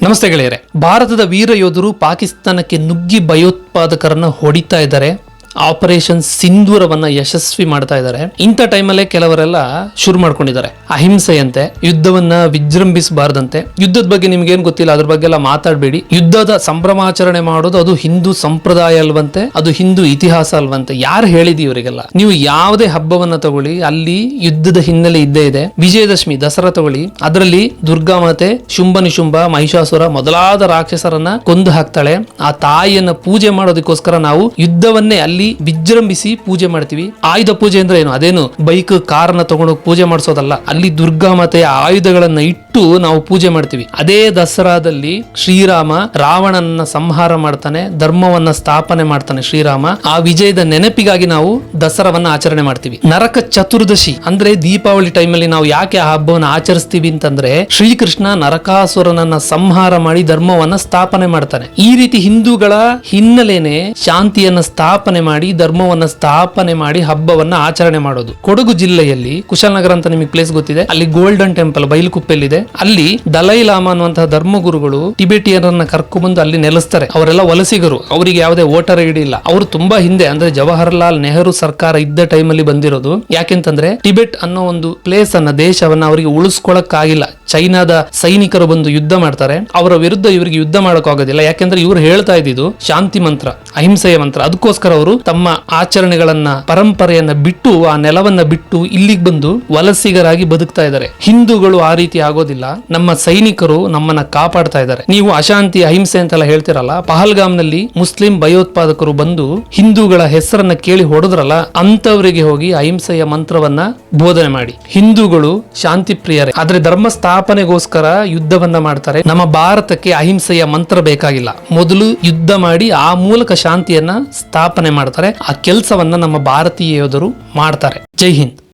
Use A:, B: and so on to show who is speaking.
A: ನಮಸ್ತೆ ಗೆಳೆಯರೆ. ಭಾರತದ ವೀರ ಯೋಧರು ಪಾಕಿಸ್ತಾನಕ್ಕೆ ನುಗ್ಗಿ ಭಯೋತ್ಪಾದಕರನ್ನ ಹೊಡಿತಾ ಇದ್ದಾರೆ. ಆಪರೇಷನ್ ಸಿಂಧೂರವನ್ನ ಯಶಸ್ವಿ ಮಾಡ್ತಾ ಇದ್ದಾರೆ. ಇಂಥ ಟೈಮಲ್ಲೇ ಕೆಲವರೆಲ್ಲ ಶುರು ಮಾಡ್ಕೊಂಡಿದ್ದಾರೆ ಅಹಿಂಸೆಯಂತೆ, ಯುದ್ಧವನ್ನ ವಿಜೃಂಭಿಸಬಾರ್ದಂತೆ. ಯುದ್ಧದ ಬಗ್ಗೆ ನಿಮ್ಗೇನ್ ಗೊತ್ತಿಲ್ಲ, ಅದ್ರ ಬಗ್ಗೆ ಎಲ್ಲ ಮಾತಾಡಬೇಡಿ. ಯುದ್ಧದ ಸಂಭ್ರಮಾಚರಣೆ ಮಾಡೋದು ಅದು ಹಿಂದೂ ಸಂಪ್ರದಾಯ ಅಲ್ವಂತೆ, ಅದು ಹಿಂದೂ ಇತಿಹಾಸ ಅಲ್ವಂತೆ. ಯಾರು ಹೇಳಿದಿ ಇವರಿಗೆಲ್ಲ? ನೀವು ಯಾವುದೇ ಹಬ್ಬವನ್ನ ತಗೊಳ್ಳಿ, ಅಲ್ಲಿ ಯುದ್ಧದ ಹಿನ್ನೆಲೆ ಇದ್ದೇ ಇದೆ. ವಿಜಯದಶಮಿ ದಸರಾ ತಗೊಳ್ಳಿ, ಅದರಲ್ಲಿ ದುರ್ಗಾ ಮಾತೆ ಶುಂಭ ನಿಶುಂಭ ಮಹಿಷಾಸುರ ಮೊದಲಾದ ರಾಕ್ಷಸರನ್ನ ಕೊಂದು ಹಾಕ್ತಾಳೆ. ಆ ತಾಯಿಯನ್ನ ಪೂಜೆ ಮಾಡೋದಕ್ಕೋಸ್ಕರ ನಾವು ಯುದ್ಧವನ್ನೇ ಅಲ್ಲಿ ವಿಜೃಂಭಿಸಿ ಪೂಜೆ ಮಾಡ್ತೀವಿ. ಆಯುಧ ಪೂಜೆ ಅಂದ್ರೆ ಏನು? ಅದೇನು ಬೈಕ್ ಕಾರ್ನ ತಗೊಂಡೋಗಿ ಪೂಜೆ ಮಾಡಿಸೋದಲ್ಲ. ಅಲ್ಲಿ ದುರ್ಗಾ ಮಾತೆಯ ಆಯುಧಗಳನ್ನ ಇಟ್ಟು ನಾವು ಪೂಜೆ ಮಾಡ್ತೀವಿ. ಅದೇ ದಸರಾದಲ್ಲಿ ಶ್ರೀರಾಮ ರಾವಣನ ಸಂಹಾರ ಮಾಡ್ತಾನೆ, ಧರ್ಮವನ್ನ ಸ್ಥಾಪನೆ ಮಾಡ್ತಾನೆ ಶ್ರೀರಾಮ. ಆ ವಿಜಯದ ನೆನಪಿಗಾಗಿ ನಾವು ದಸರಾವನ್ನ ಆಚರಣೆ ಮಾಡ್ತೀವಿ. ನರಕ ಚತುರ್ದಶಿ ಅಂದ್ರೆ ದೀಪಾವಳಿ ಟೈಮಲ್ಲಿ ನಾವು ಯಾಕೆ ಆ ಹಬ್ಬವನ್ನ ಆಚರಿಸ್ತೀವಿ ಅಂತಂದ್ರೆ, ಶ್ರೀಕೃಷ್ಣ ನರಕಾಸುರನನ್ನ ಸಂಹಾರ ಮಾಡಿ ಧರ್ಮವನ್ನ ಸ್ಥಾಪನೆ ಮಾಡ್ತಾನೆ. ಈ ರೀತಿ ಹಿಂದೂಗಳ ಹಿನ್ನೆಲೆನೆ ಶಾಂತಿಯನ್ನ ಸ್ಥಾಪನೆ ಮಾಡಿ ಧರ್ಮವನ್ನ ಸ್ಥಾಪನೆ ಮಾಡಿ ಹಬ್ಬವನ್ನ ಆಚರಣೆ ಮಾಡೋದು. ಕೊಡಗು ಜಿಲ್ಲೆಯಲ್ಲಿ ಕುಶಾಲನಗರ ಅಂತ ನಿಮಗೆ ಪ್ಲೇಸ್ ಗೊತ್ತಿದೆ, ಅಲ್ಲಿ ಗೋಲ್ಡನ್ ಟೆಂಪಲ್ ಬೈಲುಕುಪ್ಪೆಲ್ಲಿದೆ. ಅಲ್ಲಿ ದಲೈ ಲಾಮಾ ಅನ್ನುವಂತಹ ಧರ್ಮಗುರುಗಳು ಟಿಬೆಟಿಯರನ್ನ ಕರ್ಕೊಂಡ್ಬಂದು ಅಲ್ಲಿ ನೆಲೆಸ್ತಾರೆ. ಅವರೆಲ್ಲ ವಲಸಿಗರು, ಅವರಿಗೆ ಯಾವುದೇ ವೋಟರ್ ಐಡಿ ಇಲ್ಲ. ಅವರು ತುಂಬಾ ಹಿಂದೆ ಅಂದ್ರೆ ಜವಾಹರ್ಲಾಲ್ ನೆಹರು ಸರ್ಕಾರ ಇದ್ದ ಟೈಮಲ್ಲಿ ಬಂದಿರೋದು. ಯಾಕೆಂತಂದ್ರೆ ಟಿಬೆಟ್ ಅನ್ನೋ ಒಂದು ಪ್ಲೇಸ್ ಅನ್ನ, ದೇಶವನ್ನ ಅವರಿಗೆ ಉಳಿಸ್ಕೊಳಕ್ಕಾಗಿಲ್ಲ. ಚೈನಾದ ಸೈನಿಕರು ಬಂದು ಯುದ್ಧ ಮಾಡ್ತಾರೆ, ಅವರ ವಿರುದ್ಧ ಇವರಿಗೆ ಯುದ್ಧ ಮಾಡೋಕ್ಕಾಗೋದಿಲ್ಲ. ಯಾಕೆಂದ್ರೆ ಇವ್ರು ಹೇಳ್ತಾ ಇದ್ದಿದ್ದು ಶಾಂತಿ ಮಂತ್ರ, ಅಹಿಂಸೆಯ ಮಂತ್ರ. ಅದಕ್ಕೋಸ್ಕರ ಅವರು ತಮ್ಮ ಆಚರಣೆಗಳನ್ನ, ಪರಂಪರೆಯನ್ನ ಬಿಟ್ಟು, ಆ ನೆಲವನ್ನ ಬಿಟ್ಟು ಇಲ್ಲಿಗೆ ಬಂದು ವಲಸಿಗರಾಗಿ ಬದುಕ್ತಾ ಇದ್ದಾರೆ. ಹಿಂದೂಗಳು ಆ ರೀತಿ ಆಗೋದಿಲ್ಲ. ನಮ್ಮ ಸೈನಿಕರು ನಮ್ಮನ್ನ ಕಾಪಾಡ್ತಾ ಇದ್ದಾರೆ. ನೀವು ಅಶಾಂತಿ ಅಹಿಂಸೆ ಅಂತೆಲ್ಲ ಹೇಳ್ತಿರಲ್ಲ, ಪಹಲ್ಗಾಮ್ನಲ್ಲಿ ಮುಸ್ಲಿಂ ಭಯೋತ್ಪಾದಕರು ಬಂದು ಹಿಂದೂಗಳ ಹೆಸರನ್ನ ಕೇಳಿ ಹೊಡೆದ್ರಲ್ಲ, ಅಂತವರಿಗೆ ಹೋಗಿ ಅಹಿಂಸೆಯ ಮಂತ್ರವನ್ನ ಬೋಧನೆ ಮಾಡಿ. ಹಿಂದೂಗಳು ಶಾಂತಿ ಪ್ರಿಯರೇ, ಆದ್ರೆ ಧರ್ಮ ಸ್ಥಾಪನೆಗೋಸ್ಕರ ಯುದ್ಧವನ್ನ ಮಾಡ್ತಾರೆ. ನಮ್ಮ ಭಾರತಕ್ಕೆ ಅಹಿಂಸೆಯ ಮಂತ್ರ ಬೇಕಾಗಿಲ್ಲ. ಮೊದಲು ಯುದ್ಧ ಮಾಡಿ ಆ ಮೂಲಕ ಶಾಂತಿಯನ್ನ ಸ್ಥಾಪನೆ ಮಾಡ್ತಾರೆ. ಆ ಕೆಲಸವನ್ನ ನಮ್ಮ ಭಾರತೀಯ ಯೋಧರು ಮಾಡ್ತಾರೆ. ಜೈ ಹಿಂದ್.